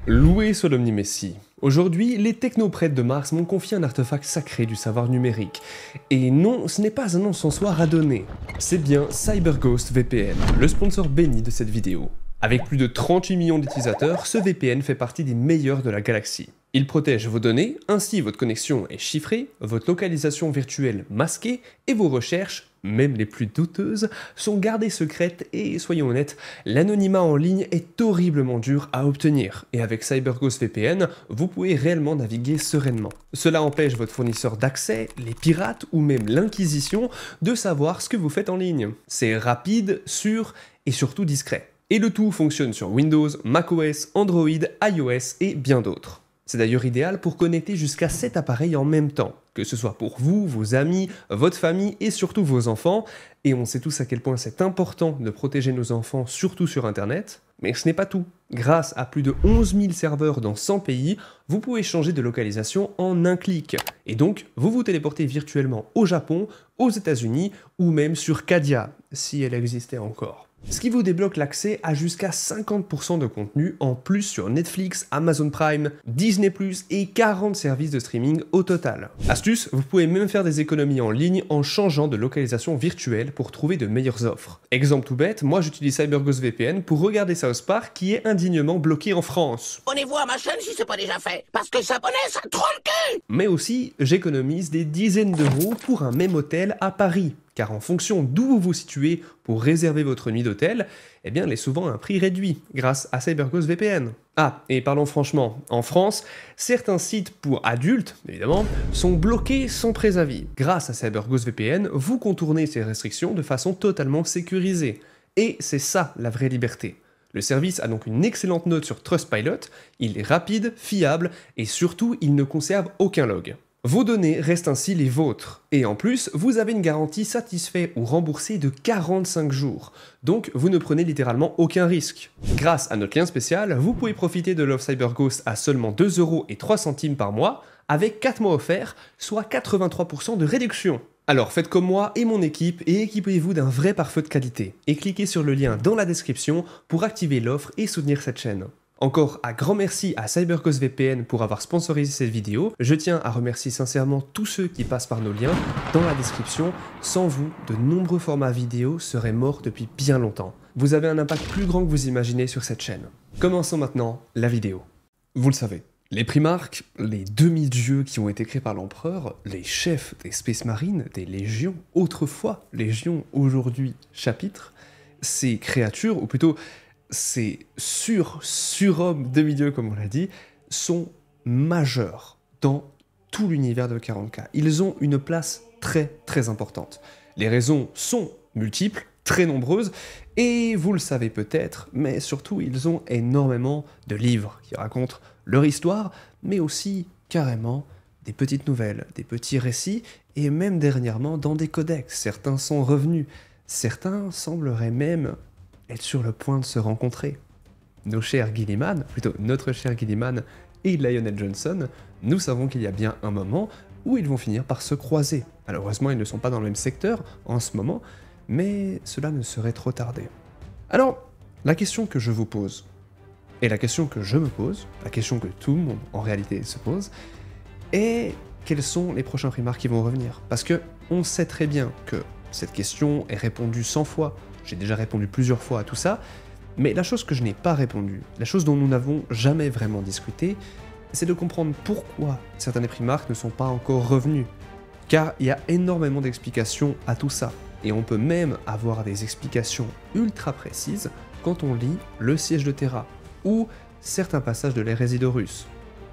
Loué soit l'Omni-Messie. Aujourd'hui, les technoprêtres de Mars m'ont confié un artefact sacré du savoir numérique. Et non, ce n'est pas un encensoir à donner. C'est bien CyberGhost VPN, le sponsor béni de cette vidéo. Avec plus de 38 millions d'utilisateurs, ce VPN fait partie des meilleurs de la galaxie. Il protège vos données, ainsi votre connexion est chiffrée, votre localisation virtuelle masquée, et vos recherches, même les plus douteuses, sont gardées secrètes et, soyons honnêtes, l'anonymat en ligne est horriblement dur à obtenir. Et avec CyberGhost VPN, vous pouvez réellement naviguer sereinement. Cela empêche votre fournisseur d'accès, les pirates ou même l'Inquisition de savoir ce que vous faites en ligne. C'est rapide, sûr et surtout discret. Et le tout fonctionne sur Windows, macOS, Android, iOS et bien d'autres. C'est d'ailleurs idéal pour connecter jusqu'à 7 appareils en même temps, que ce soit pour vous, vos amis, votre famille et surtout vos enfants, et on sait tous à quel point c'est important de protéger nos enfants, surtout sur Internet, mais ce n'est pas tout. Grâce à plus de 11 000 serveurs dans 100 pays, vous pouvez changer de localisation en un clic, et donc vous vous téléportez virtuellement au Japon, aux États-Unis ou même sur Cadia, si elle existait encore. Ce qui vous débloque l'accès à jusqu'à 50% de contenu en plus sur Netflix, Amazon Prime, Disney+, et 40 services de streaming au total. Astuce, vous pouvez même faire des économies en ligne en changeant de localisation virtuelle pour trouver de meilleures offres. Exemple tout bête, moi j'utilise CyberGhost VPN pour regarder South Park qui est indignement bloqué en France. Abonnez-vous à ma chaîne si c'est pas déjà fait, parce que s'abonner ça troll le cul. Mais aussi, j'économise des dizaines d'euros pour un même hôtel à Paris. Car en fonction d'où vous vous situez pour réserver votre nuit d'hôtel, eh bien, elle est souvent à un prix réduit, grâce à CyberGhost VPN. Ah, et parlons franchement, en France, certains sites pour adultes, évidemment, sont bloqués sans préavis. Grâce à CyberGhost VPN, vous contournez ces restrictions de façon totalement sécurisée. Et c'est ça, la vraie liberté. Le service a donc une excellente note sur Trustpilot, il est rapide, fiable, et surtout, il ne conserve aucun log. Vos données restent ainsi les vôtres, et en plus, vous avez une garantie satisfait ou remboursée de 45 jours, donc vous ne prenez littéralement aucun risque. Grâce à notre lien spécial, vous pouvez profiter de l'offre CyberGhost à seulement 2,03 € par mois, avec 4 mois offerts, soit 83% de réduction. Alors faites comme moi et mon équipe et équipez-vous d'un vrai pare-feu de qualité, et cliquez sur le lien dans la description pour activer l'offre et soutenir cette chaîne. Encore un grand merci à CyberGhost VPN pour avoir sponsorisé cette vidéo. Je tiens à remercier sincèrement tous ceux qui passent par nos liens dans la description. Sans vous, de nombreux formats vidéo seraient morts depuis bien longtemps. Vous avez un impact plus grand que vous imaginez sur cette chaîne. Commençons maintenant la vidéo. Vous le savez, les Primarques, les demi-dieux qui ont été créés par l'empereur, les chefs des Space Marines, des légions, autrefois légions, aujourd'hui chapitres, ces créatures, ou plutôt ces surhommes demi-dieux, comme on l'a dit, sont majeurs dans tout l'univers de 40K. Ils ont une place très très importante. Les raisons sont multiples, très nombreuses, et vous le savez peut-être, mais surtout ils ont énormément de livres qui racontent leur histoire, mais aussi carrément des petites nouvelles, des petits récits, et même dernièrement dans des codex. Certains sont revenus, certains sembleraient même être sur le point de se rencontrer. Nos chers Gilliman, plutôt notre cher Gilliman et Lionel Johnson, nous savons qu'il y a bien un moment où ils vont finir par se croiser. Malheureusement, ils ne sont pas dans le même secteur en ce moment, mais cela ne serait trop tardé. Alors, la question que je vous pose, et la question que je me pose, la question que tout le monde en réalité se pose, est quels sont les prochains Primarques qui vont revenir? Parce que on sait très bien que cette question est répondue 100 fois. J'ai déjà répondu plusieurs fois à tout ça, mais la chose que je n'ai pas répondu, la chose dont nous n'avons jamais vraiment discuté, c'est de comprendre pourquoi certains des Primarques ne sont pas encore revenus. Car il y a énormément d'explications à tout ça, et on peut même avoir des explications ultra précises quand on lit Le Siège de Terra, ou certains passages de l'Hérésie d'Horus.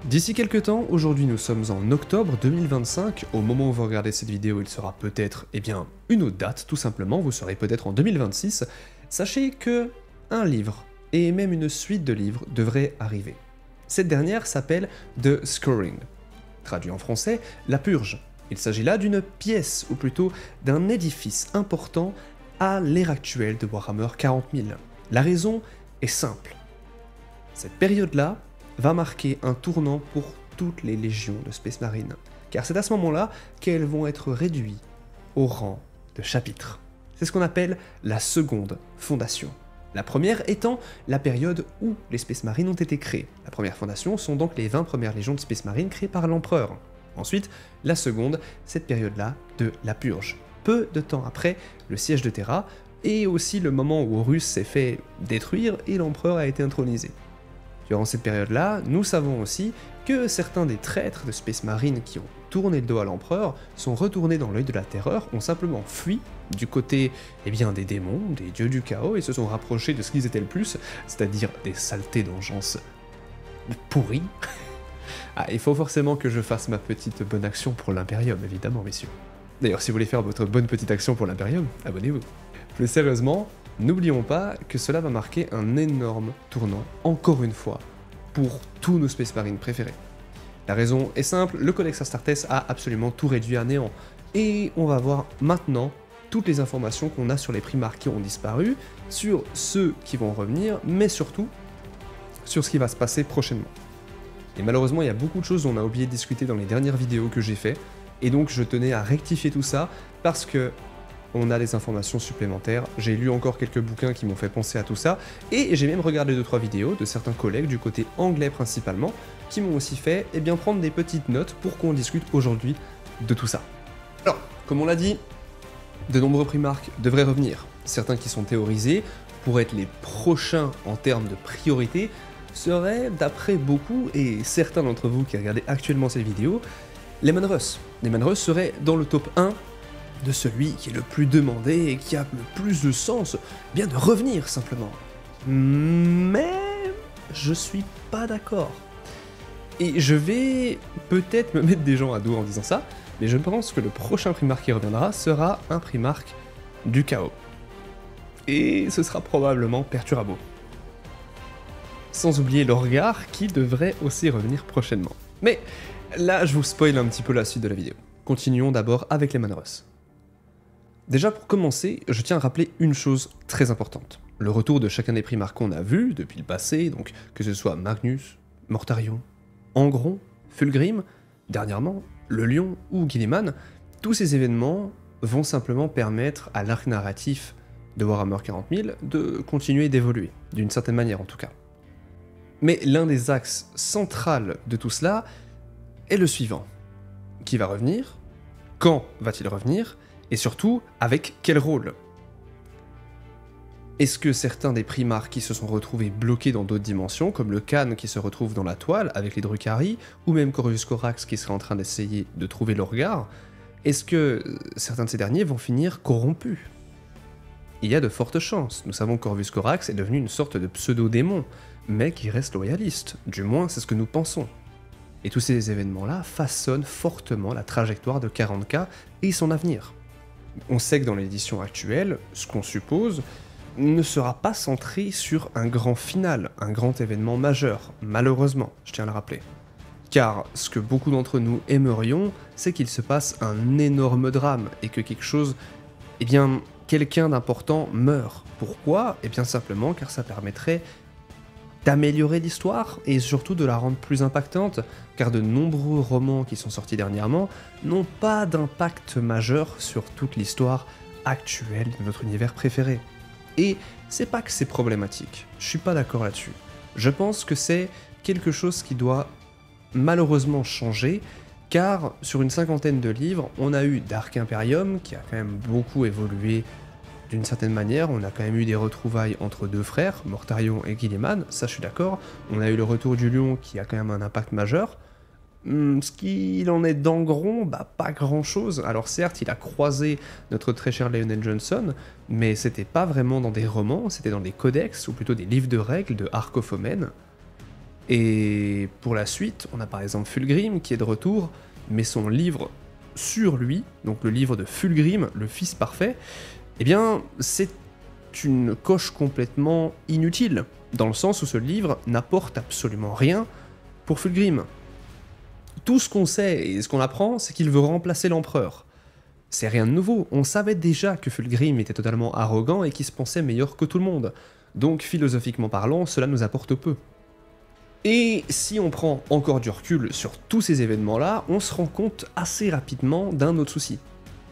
D'ici quelques temps, aujourd'hui nous sommes en octobre 2025, au moment où vous regardez cette vidéo il sera peut-être, une autre date tout simplement, vous serez peut-être en 2026, sachez que un livre, et même une suite de livres, devrait arriver. Cette dernière s'appelle The Scoring, traduit en français, La Purge. Il s'agit là d'une pièce, ou plutôt d'un édifice important à l'ère actuelle de Warhammer 40 000. La raison est simple. Cette période-là va marquer un tournant pour toutes les légions de Space Marine, car c'est à ce moment-là qu'elles vont être réduites au rang de chapitres. C'est ce qu'on appelle la seconde fondation. La première étant la période où les Space Marines ont été créés. La première fondation sont donc les 20 premières légions de Space Marines créées par l'Empereur. Ensuite, la seconde, cette période-là de la Purge. Peu de temps après le siège de Terra, et aussi le moment où Horus s'est fait détruire et l'Empereur a été intronisé. Durant cette période-là, nous savons aussi que certains des traîtres de Space Marine qui ont tourné le dos à l'Empereur sont retournés dans l'œil de la terreur, ont simplement fui du côté des démons, des dieux du chaos, et se sont rapprochés de ce qu'ils étaient le plus, c'est-à-dire des saletés d'engeance pourries. Ah, il faut forcément que je fasse ma petite bonne action pour l'Imperium, évidemment, messieurs. D'ailleurs, si vous voulez faire votre bonne petite action pour l'Imperium, abonnez-vous. Plus sérieusement, n'oublions pas que cela va marquer un énorme tournant, encore une fois, pour tous nos Space Marines préférés. La raison est simple, le Codex Astartes a absolument tout réduit à néant, et on va voir maintenant toutes les informations qu'on a sur les Primarques qui ont disparu, sur ceux qui vont revenir, mais surtout sur ce qui va se passer prochainement. Et malheureusement, il y a beaucoup de choses dont on a oublié de discuter dans les dernières vidéos que j'ai fait, et donc je tenais à rectifier tout ça, parce que on a des informations supplémentaires, j'ai lu encore quelques bouquins qui m'ont fait penser à tout ça, et j'ai même regardé 2-3 vidéos de certains collègues du côté anglais principalement, qui m'ont aussi fait prendre des petites notes pour qu'on discute aujourd'hui de tout ça. Alors, comme on l'a dit, de nombreux Primarques devraient revenir, certains qui sont théorisés pour être les prochains en termes de priorité, seraient, d'après beaucoup, et certains d'entre vous qui regardez actuellement cette vidéo, les Manruss. Les Manruss seraient dans le top 1 de celui qui est le plus demandé et qui a le plus de sens, bien de revenir simplement. Mais je suis pas d'accord. Et je vais peut-être me mettre des gens à dos en disant ça, mais je pense que le prochain Primarque qui reviendra sera un Primarque du chaos. Et ce sera probablement Perturabo. Sans oublier l'Orgar qui devrait aussi revenir prochainement. Mais là, je vous spoil un petit peu la suite de la vidéo. Continuons d'abord avec les Manruss. Déjà pour commencer, je tiens à rappeler une chose très importante. Le retour de chacun des Primarques qu'on a vus depuis le passé, donc que ce soit Magnus, Mortarion, Angron, Fulgrim, dernièrement, le Lion ou Guilliman, tous ces événements vont simplement permettre à l'arc narratif de Warhammer 40 000 de continuer d'évoluer, d'une certaine manière en tout cas. Mais l'un des axes centrales de tout cela est le suivant. Qui va revenir? Quand va-t-il revenir? Et surtout, avec quel rôle? Est-ce que certains des Primarques qui se sont retrouvés bloqués dans d'autres dimensions, comme le Khan qui se retrouve dans la toile avec les Drukhari, ou même Corvus Corax qui serait en train d'essayer de trouver l'Orgar, est-ce que certains de ces derniers vont finir corrompus? Il y a de fortes chances. Nous savons que Corvus Corax est devenu une sorte de pseudo-démon, mais qui reste loyaliste, du moins c'est ce que nous pensons. Et tous ces événements-là façonnent fortement la trajectoire de 40K et son avenir. On sait que dans l'édition actuelle, ce qu'on suppose ne sera pas centré sur un grand final, un grand événement majeur, malheureusement, je tiens à le rappeler. Car ce que beaucoup d'entre nous aimerions, c'est qu'il se passe un énorme drame, et que quelque chose, quelqu'un d'important meurt. Pourquoi? Bien simplement car ça permettrait d'améliorer l'histoire, et surtout de la rendre plus impactante, car de nombreux romans qui sont sortis dernièrement n'ont pas d'impact majeur sur toute l'histoire actuelle de notre univers préféré. Et c'est pas que c'est problématique, je suis pas d'accord là-dessus. Je pense que c'est quelque chose qui doit malheureusement changer, car sur une 50aine de livres, on a eu Dark Imperium, qui a quand même beaucoup évolué d'une certaine manière, on a quand même eu des retrouvailles entre deux frères, Mortarion et Guilliman, ça je suis d'accord. On a eu le retour du Lion qui a quand même un impact majeur. Ce qu'il en est d'Angron, pas grand chose. Alors certes, il a croisé notre très cher Lionel Johnson, mais c'était pas vraiment dans des romans, c'était dans des codex, ou plutôt des livres de règles de Arcophomène. Et pour la suite, on a par exemple Fulgrim qui est de retour, mais son livre sur lui, donc le livre de Fulgrim, le fils parfait, c'est une coche complètement inutile, dans le sens où ce livre n'apporte absolument rien pour Fulgrim. Tout ce qu'on sait et ce qu'on apprend, c'est qu'il veut remplacer l'empereur. C'est rien de nouveau, on savait déjà que Fulgrim était totalement arrogant et qu'il se pensait meilleur que tout le monde. Donc philosophiquement parlant, cela nous apporte peu. Et si on prend encore du recul sur tous ces événements-là, on se rend compte assez rapidement d'un autre souci.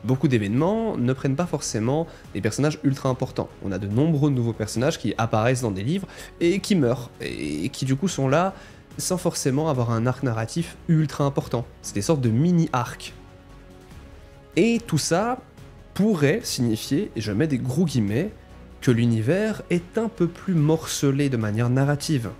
Beaucoup d'événements ne prennent pas forcément des personnages ultra importants. On a de nombreux nouveaux personnages qui apparaissent dans des livres et qui meurent, et qui du coup sont là sans forcément avoir un arc narratif ultra important. C'est des sortes de mini-arcs. Et tout ça pourrait signifier, et je mets des gros guillemets, que l'univers est un peu plus morcelé de manière narrative.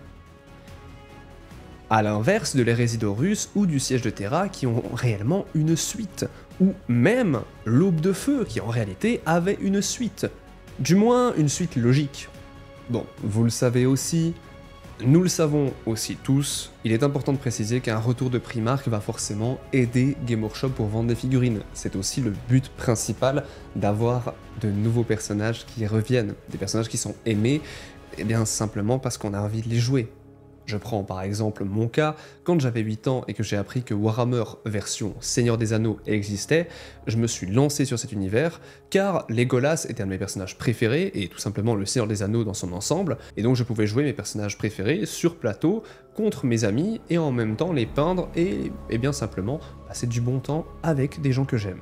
À l'inverse de l'hérésie d'Horus ou du siège de Terra qui ont réellement une suite, ou même l'Aube de Feu qui en réalité avait une suite. Du moins une suite logique. Bon, vous le savez aussi, nous le savons aussi tous, il est important de préciser qu'un retour de Primarch va forcément aider Game Workshop pour vendre des figurines. C'est aussi le but principal d'avoir de nouveaux personnages qui reviennent, des personnages qui sont aimés, et bien simplement parce qu'on a envie de les jouer. Je prends par exemple mon cas, quand j'avais 8 ans et que j'ai appris que Warhammer version Seigneur des Anneaux existait, je me suis lancé sur cet univers, car Legolas était un de mes personnages préférés, et tout simplement le Seigneur des Anneaux dans son ensemble, et donc je pouvais jouer mes personnages préférés sur plateau, contre mes amis, et en même temps les peindre, et bien simplement passer du bon temps avec des gens que j'aime.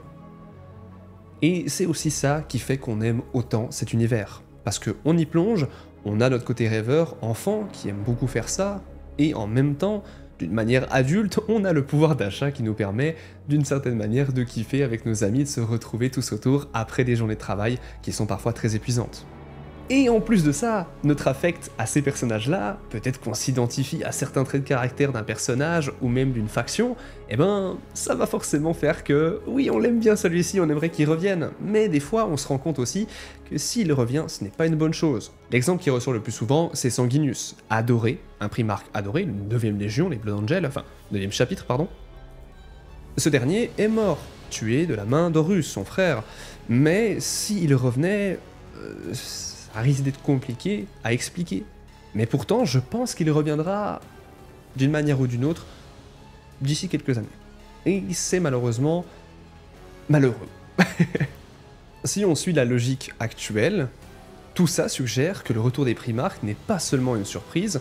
Et c'est aussi ça qui fait qu'on aime autant cet univers, parce qu'on y plonge, on a notre côté rêveur, enfant, qui aime beaucoup faire ça, et en même temps, d'une manière adulte, on a le pouvoir d'achat qui nous permet, d'une certaine manière, de kiffer avec nos amis, de se retrouver tous autour après des journées de travail qui sont parfois très épuisantes. Et en plus de ça, notre affect à ces personnages-là, peut-être qu'on s'identifie à certains traits de caractère d'un personnage ou même d'une faction, eh ben ça va forcément faire que, oui on l'aime bien celui-ci, on aimerait qu'il revienne, mais des fois on se rend compte aussi que s'il revient, ce n'est pas une bonne chose. L'exemple qui ressort le plus souvent, c'est Sanguinius, adoré, un Primarch adoré, une 9ème légion, les Blood Angels, enfin, 9ème chapitre, pardon. Ce dernier est mort, tué de la main d'Horus, son frère, mais s'il revenait... ça risque d'être compliqué à expliquer. Mais pourtant, je pense qu'il reviendra d'une manière ou d'une autre d'ici quelques années. Et c'est malheureusement malheureux. Si on suit la logique actuelle, tout ça suggère que le retour des Primarches n'est pas seulement une surprise,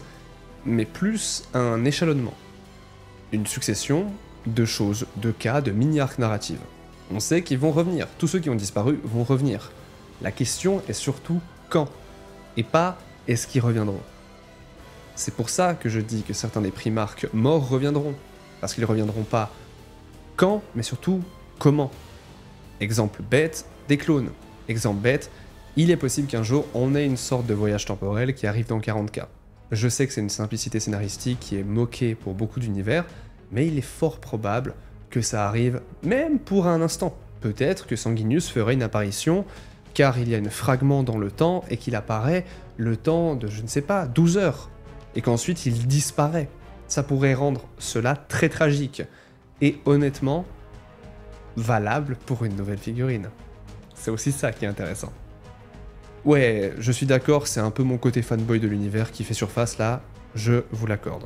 mais plus un échelonnement. Une succession de choses, de cas, de mini-arcs narratifs. On sait qu'ils vont revenir, tous ceux qui ont disparu vont revenir. La question est surtout quand, et pas est-ce qu'ils reviendront. C'est pour ça que je dis que certains des Primarches morts reviendront, parce qu'ils reviendront pas quand, mais surtout comment. Exemple bête, des clones. Exemple bête, il est possible qu'un jour on ait une sorte de voyage temporel qui arrive dans 40K. Je sais que c'est une simplicité scénaristique qui est moquée pour beaucoup d'univers, mais il est fort probable que ça arrive même pour un instant. Peut-être que Sanguinius ferait une apparition car il y a un fragment dans le temps et qu'il apparaît le temps de, je ne sais pas, 12 heures, et qu'ensuite il disparaît. Ça pourrait rendre cela très tragique, et honnêtement, valable pour une nouvelle figurine. C'est aussi ça qui est intéressant. Ouais, je suis d'accord, c'est un peu mon côté fanboy de l'univers qui fait surface là, je vous l'accorde.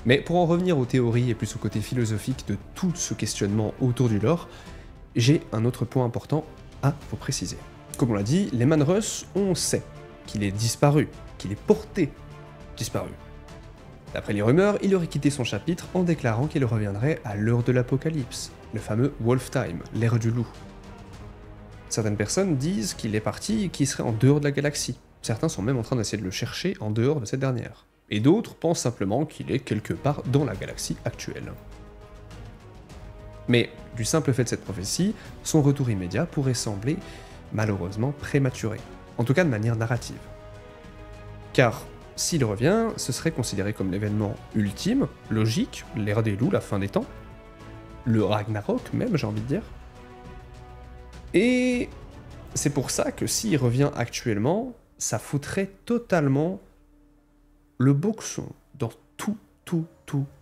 Mais pour en revenir aux théories et plus au côté philosophique de tout ce questionnement autour du lore, j'ai un autre point important à vous préciser. Comme on l'a dit, Leman Russ, on sait qu'il est disparu, qu'il est porté disparu. D'après les rumeurs, il aurait quitté son chapitre en déclarant qu'il reviendrait à l'heure de l'apocalypse, le fameux Wolf Time, l'ère du loup. Certaines personnes disent qu'il est parti et qu'il serait en dehors de la galaxie. Certains sont même en train d'essayer de le chercher en dehors de cette dernière. Et d'autres pensent simplement qu'il est quelque part dans la galaxie actuelle. Mais, du simple fait de cette prophétie, son retour immédiat pourrait sembler malheureusement prématuré, en tout cas de manière narrative. Car, s'il revient, ce serait considéré comme l'événement ultime, logique, l'ère des loups, la fin des temps, le Ragnarok même, j'ai envie de dire. Et c'est pour ça que s'il revient actuellement, ça foutrait totalement le boxon dans tout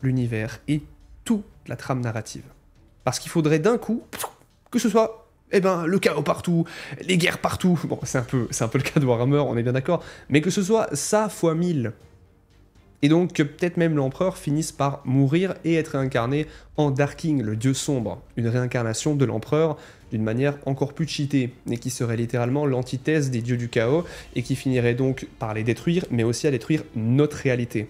l'univers et toute la trame narrative. Parce qu'il faudrait d'un coup que ce soit le chaos partout, les guerres partout. Bon, c'est un peu le cas de Warhammer, on est bien d'accord, mais que ce soit ça fois 1000. Et donc que peut-être même l'empereur finisse par mourir et être réincarné en Darking, le dieu sombre, une réincarnation de l'empereur d'une manière encore plus cheatée, et qui serait littéralement l'antithèse des dieux du chaos, et qui finirait donc par les détruire, mais aussi à détruire notre réalité.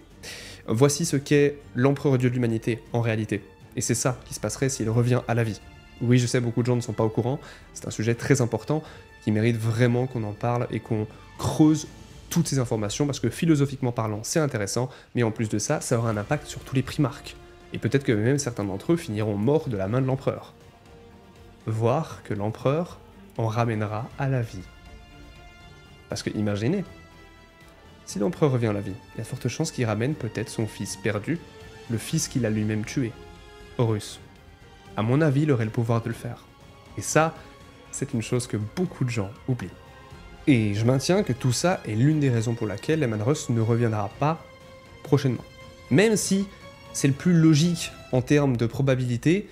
Voici ce qu'est l'empereur dieu de l'humanité, en réalité. Et c'est ça qui se passerait s'il revient à la vie. Oui, je sais, beaucoup de gens ne sont pas au courant, c'est un sujet très important qui mérite vraiment qu'on en parle et qu'on creuse toutes ces informations, parce que philosophiquement parlant, c'est intéressant, mais en plus de ça, ça aura un impact sur tous les primarques. Et peut-être que même certains d'entre eux finiront morts de la main de l'empereur. Voire que l'empereur en ramènera à la vie. Parce que imaginez, si l'empereur revient à la vie, il y a de fortes chances qu'il ramène peut-être son fils perdu, le fils qu'il a lui-même tué, Horus. À mon avis, il aurait le pouvoir de le faire. Et ça, c'est une chose que beaucoup de gens oublient. Et je maintiens que tout ça est l'une des raisons pour laquelle Leman Russ ne reviendra pas prochainement. Même si c'est le plus logique en termes de probabilité,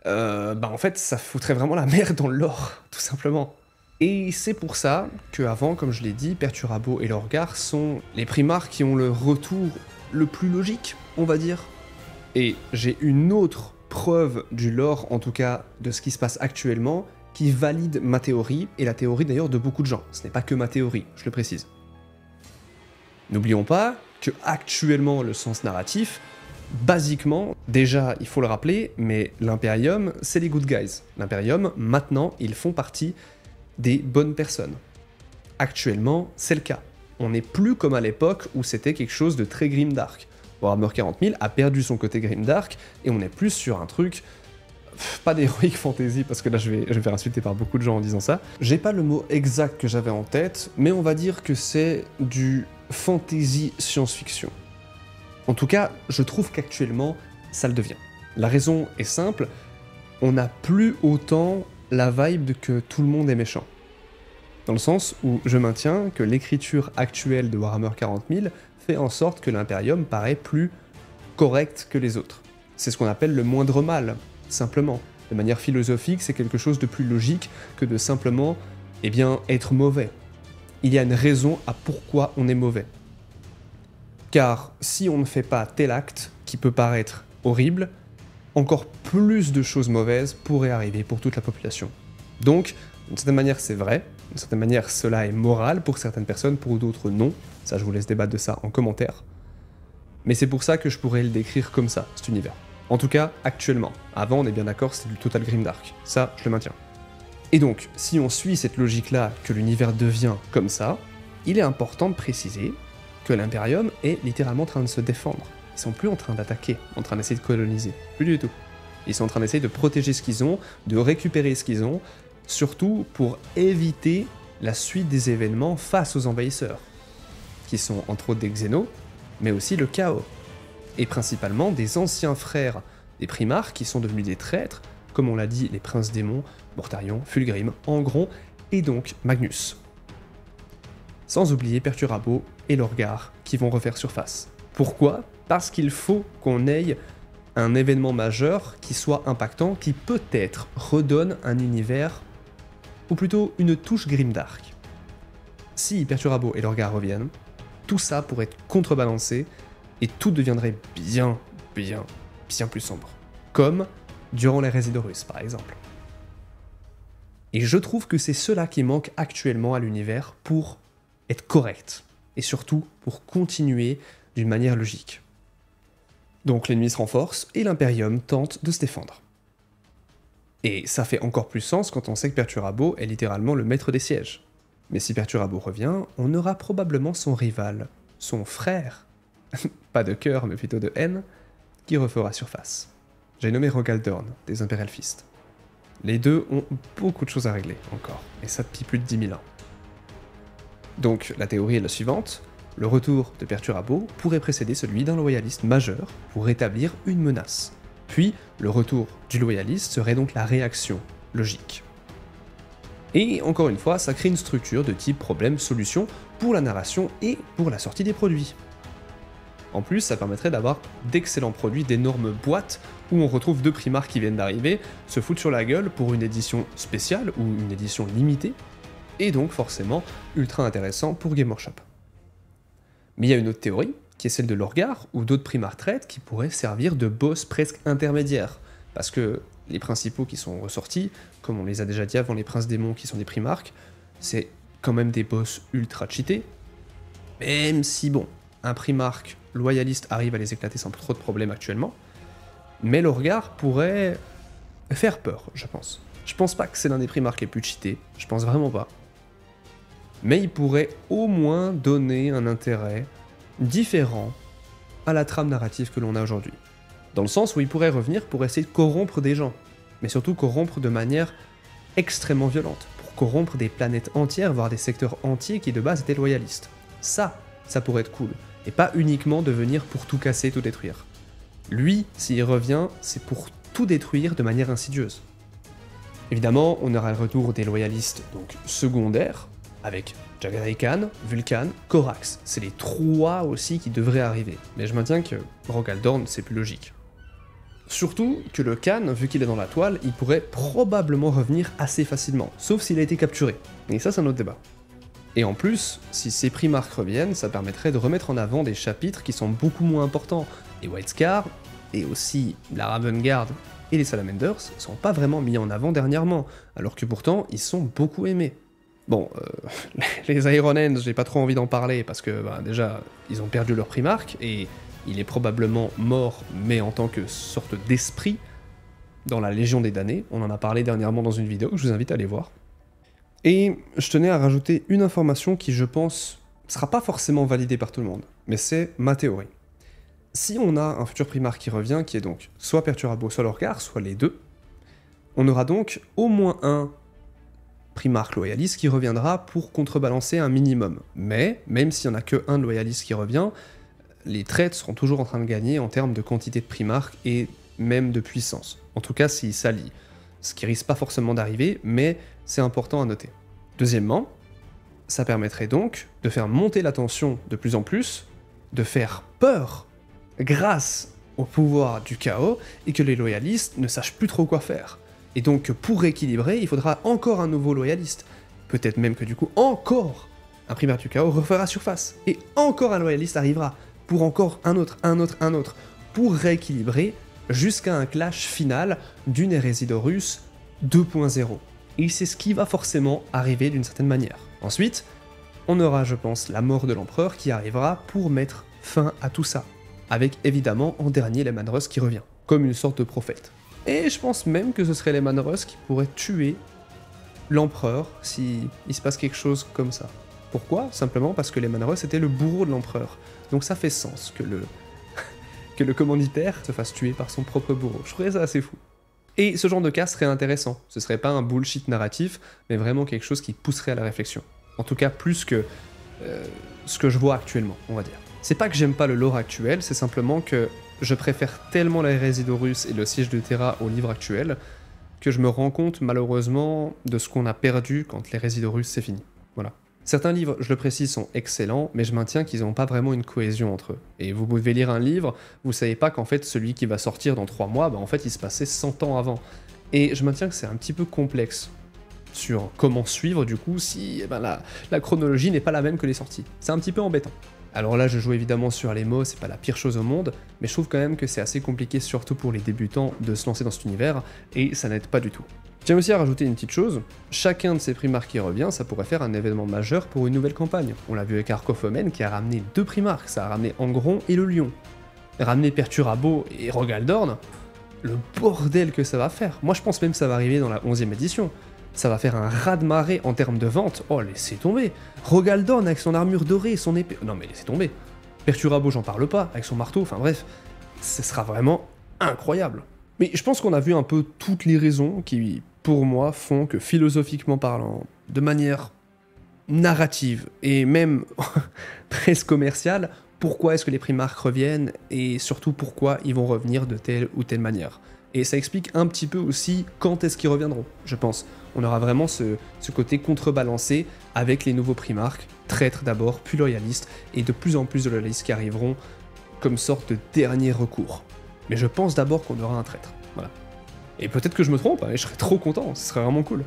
en fait ça foutrait vraiment la merde dans le lore, tout simplement. Et c'est pour ça qu'avant, comme je l'ai dit, Perturabo et Lorgar sont les primarques qui ont le retour le plus logique, on va dire. Et j'ai une autre preuve du lore, en tout cas de ce qui se passe actuellement, qui valide ma théorie, et la théorie d'ailleurs de beaucoup de gens. Ce n'est pas que ma théorie, je le précise. N'oublions pas que actuellement le sens narratif, basiquement, déjà il faut le rappeler, mais l'Imperium c'est les good guys. L'Imperium, maintenant, ils font partie des bonnes personnes. Actuellement, c'est le cas. On n'est plus comme à l'époque où c'était quelque chose de très grimdark. Warhammer 40 000 a perdu son côté grimdark, et on est plus sur un truc... pas d'heroic fantasy, parce que là je vais me faire insulter par beaucoup de gens en disant ça. J'ai pas le mot exact que j'avais en tête, mais on va dire que c'est du fantasy science-fiction. En tout cas, je trouve qu'actuellement, ça le devient. La raison est simple, on n'a plus autant la vibe que tout le monde est méchant. Dans le sens où je maintiens que l'écriture actuelle de Warhammer 40 000 fait en sorte que l'Imperium paraît plus correct que les autres. C'est ce qu'on appelle le moindre mal, simplement. De manière philosophique, c'est quelque chose de plus logique que de simplement, être mauvais. Il y a une raison à pourquoi on est mauvais. Car si on ne fait pas tel acte, qui peut paraître horrible, encore plus de choses mauvaises pourraient arriver pour toute la population. Donc, d'une certaine manière, c'est vrai, d'une certaine manière, cela est moral pour certaines personnes, pour d'autres non. Ça, je vous laisse débattre de ça en commentaire. Mais c'est pour ça que je pourrais le décrire comme ça, cet univers. En tout cas, actuellement. Avant, on est bien d'accord, c'était du total grimdark. Ça, je le maintiens. Et donc, si on suit cette logique-là, que l'univers devient comme ça, il est important de préciser que l'Imperium est littéralement en train de se défendre. Ils sont plus en train d'attaquer, en train d'essayer de coloniser. Plus du tout. Ils sont en train d'essayer de protéger ce qu'ils ont, de récupérer ce qu'ils ont, surtout pour éviter la suite des événements face aux envahisseurs, qui sont entre autres des Xénos, mais aussi le chaos. Et principalement des anciens frères des primarques qui sont devenus des traîtres, comme on l'a dit, les princes démons, Mortarion, Fulgrim, Angron, et donc Magnus. Sans oublier Perturabo et Lorgar, qui vont refaire surface. Pourquoi ? Parce qu'il faut qu'on ait un événement majeur qui soit impactant, qui peut-être redonne un univers, ou plutôt une touche grimdark. Si Perturabo et Lorgar reviennent, tout ça pourrait être contrebalancé, et tout deviendrait bien plus sombre. Comme durant les Résidorus, par exemple. Et je trouve que c'est cela qui manque actuellement à l'univers pour être correct, et surtout pour continuer d'une manière logique. Donc l'ennemi se renforce, et l'Imperium tente de se défendre. Et ça fait encore plus sens quand on sait que Perturabo est littéralement le maître des sièges. Mais si Perturabo revient, on aura probablement son rival, son frère, pas de cœur mais plutôt de haine, qui refera surface. J'ai nommé Rogaldorn, des Imperial Fist. Les deux ont beaucoup de choses à régler encore, et ça depuis plus de 10 000 ans. Donc la théorie est la suivante, le retour de Perturabo pourrait précéder celui d'un loyaliste majeur pour rétablir une menace. Puis le retour du loyaliste serait donc la réaction logique. Et encore une fois, ça crée une structure de type problème-solution pour la narration et pour la sortie des produits. En plus, ça permettrait d'avoir d'excellents produits, d'énormes boîtes où on retrouve deux primarques qui viennent d'arriver, se foutent sur la gueule pour une édition spéciale ou une édition limitée, et donc forcément ultra intéressant pour Game Workshop. Mais il y a une autre théorie, qui est celle de Lorgar, ou d'autres primarques traites qui pourraient servir de boss presque intermédiaires, parce que les principaux qui sont ressortis, comme on les a déjà dit avant les princes démons qui sont des primarques, c'est quand même des boss ultra cheatés, même si bon, un primarque loyaliste arrive à les éclater sans trop de problèmes actuellement, mais Lorgar pourrait faire peur, je pense. Je pense pas que c'est l'un des Primark les plus cheatés, je pense vraiment pas. Mais il pourrait au moins donner un intérêt différent à la trame narrative que l'on a aujourd'hui. Dans le sens où il pourrait revenir pour essayer de corrompre des gens, mais surtout corrompre de manière extrêmement violente, pour corrompre des planètes entières, voire des secteurs entiers qui de base étaient loyalistes. Ça pourrait être cool, et pas uniquement de venir pour tout casser, tout détruire. Lui, s'il revient, c'est pour tout détruire de manière insidieuse. Évidemment, on aura le retour des loyalistes donc secondaires, avec Jagaday Khan, Vulcan, Corax. C'est les trois aussi qui devraient arriver, mais je maintiens que Rogaldorn, c'est plus logique. Surtout que le Khan, vu qu'il est dans la toile, il pourrait probablement revenir assez facilement, sauf s'il a été capturé. Et ça, c'est un autre débat. Et en plus, si ces Primark reviennent, ça permettrait de remettre en avant des chapitres qui sont beaucoup moins importants. Les White Scars, et aussi la Raven Guard et les Salamanders, sont pas vraiment mis en avant dernièrement, alors que pourtant, ils sont beaucoup aimés. Bon, les Iron Hands, j'ai pas trop envie d'en parler, parce que déjà, ils ont perdu leur Primark, et il est probablement mort, mais en tant que sorte d'esprit, dans la Légion des Damnés. On en a parlé dernièrement dans une vidéo que je vous invite à aller voir. Et je tenais à rajouter une information qui, je pense, sera pas forcément validée par tout le monde, mais c'est ma théorie. Si on a un futur Primark qui revient, qui est donc soit Perturabo, soit Lorgar, soit les deux, on aura donc au moins un Primark loyaliste qui reviendra pour contrebalancer un minimum. Mais, même s'il n'y en a que un loyaliste qui revient, les trades seront toujours en train de gagner en termes de quantité de Primark et même de puissance. En tout cas, s'ils s'allient. Ce qui risque pas forcément d'arriver, mais c'est important à noter. Deuxièmement, ça permettrait donc de faire monter la tension de plus en plus, de faire peur grâce au pouvoir du chaos, et que les loyalistes ne sachent plus trop quoi faire. Et donc, pour rééquilibrer, il faudra encore un nouveau loyaliste. Peut-être même que du coup, encore un Primark du chaos refera surface. Et encore un loyaliste arrivera, pour encore un autre, pour rééquilibrer jusqu'à un clash final d'une hérésie d'Horus 2.0. Et c'est ce qui va forcément arriver d'une certaine manière. Ensuite, on aura, je pense, la mort de l'empereur qui arrivera pour mettre fin à tout ça. Avec évidemment en dernier Leman Russ qui revient, comme une sorte de prophète. Et je pense même que ce serait Leman Russ qui pourrait tuer l'empereur si il se passe quelque chose comme ça. Pourquoi? Simplement parce que Leman Russ était le bourreau de l'empereur. Donc ça fait sens que le commanditaire se fasse tuer par son propre bourreau. Je trouvais ça assez fou. Et ce genre de cas serait intéressant. Ce serait pas un bullshit narratif, mais vraiment quelque chose qui pousserait à la réflexion. En tout cas, plus que ce que je vois actuellement, on va dire. C'est pas que j'aime pas le lore actuel, c'est simplement que je préfère tellement la hérésie d'Horus et le siège de Terra au livre actuel, que je me rends compte malheureusement de ce qu'on a perdu quand l'hérésie d'Horus c'est fini. Voilà. Certains livres, je le précise, sont excellents, mais je maintiens qu'ils n'ont pas vraiment une cohésion entre eux. Et vous pouvez lire un livre, vous savez pas qu'en fait celui qui va sortir dans 3 mois, en fait il se passait 100 ans avant. Et je maintiens que c'est un petit peu complexe sur comment suivre du coup si la chronologie n'est pas la même que les sorties. C'est un petit peu embêtant. Alors là je joue évidemment sur les mots, c'est pas la pire chose au monde, mais je trouve quand même que c'est assez compliqué, surtout pour les débutants, de se lancer dans cet univers, et ça n'aide pas du tout. Je tiens aussi à rajouter une petite chose, chacun de ces Primarks qui revient, ça pourrait faire un événement majeur pour une nouvelle campagne. On l'a vu avec Arcophomen qui a ramené 2 Primarks, ça a ramené Angron et le Lion. Ramener Perturabo et Rogaldorn, le bordel que ça va faire. Moi je pense même que ça va arriver dans la 11e édition. Ça va faire un raz-de-marée en termes de vente. Oh, laissez tomber. Rogaldorn avec son armure dorée et son épée. Non mais laissez tomber. Perturabo, j'en parle pas, avec son marteau, enfin bref. Ce sera vraiment incroyable. Mais je pense qu'on a vu un peu toutes les raisons qui, pour moi, font que philosophiquement parlant, de manière narrative et même presque commerciale, pourquoi est-ce que les Primarks reviennent et surtout pourquoi ils vont revenir de telle ou telle manière. Et ça explique un petit peu aussi quand est-ce qu'ils reviendront, je pense. On aura vraiment ce côté contrebalancé avec les nouveaux Primarks, traîtres d'abord, puis loyalistes, et de plus en plus de loyalistes qui arriveront comme sorte de dernier recours. Mais je pense d'abord qu'on aura un traître, voilà. Et peut-être que je me trompe, et je serais trop content, ce serait vraiment cool.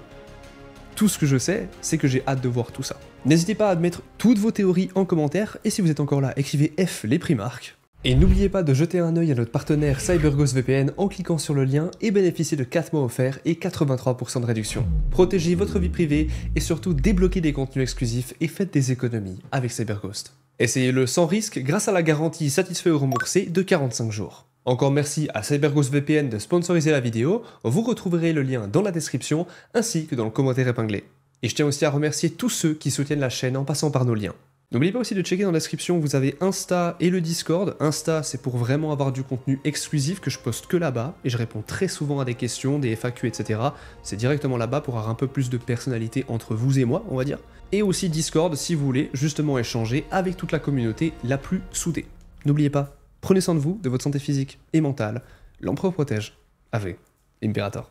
Tout ce que je sais, c'est que j'ai hâte de voir tout ça. N'hésitez pas à mettre toutes vos théories en commentaire, et si vous êtes encore là, écrivez F les Primarks. Et n'oubliez pas de jeter un œil à notre partenaire CyberGhost VPN en cliquant sur le lien et bénéficiez de 4 mois offerts et 83% de réduction. Protégez votre vie privée et surtout débloquez des contenus exclusifs et faites des économies avec CyberGhost. Essayez-le sans risque grâce à la garantie satisfait ou remboursé de 45 jours. Encore merci à CyberGhost VPN de sponsoriser la vidéo, vous retrouverez le lien dans la description ainsi que dans le commentaire épinglé. Et je tiens aussi à remercier tous ceux qui soutiennent la chaîne en passant par nos liens. N'oubliez pas aussi de checker dans la description, vous avez Insta et le Discord. Insta, c'est pour vraiment avoir du contenu exclusif que je poste que là-bas, et je réponds très souvent à des questions, des FAQ, etc. C'est directement là-bas pour avoir un peu plus de personnalité entre vous et moi, on va dire. Et aussi Discord si vous voulez justement échanger avec toute la communauté la plus soudée. N'oubliez pas, prenez soin de vous, de votre santé physique et mentale. L'empereur protège. Ave Imperator.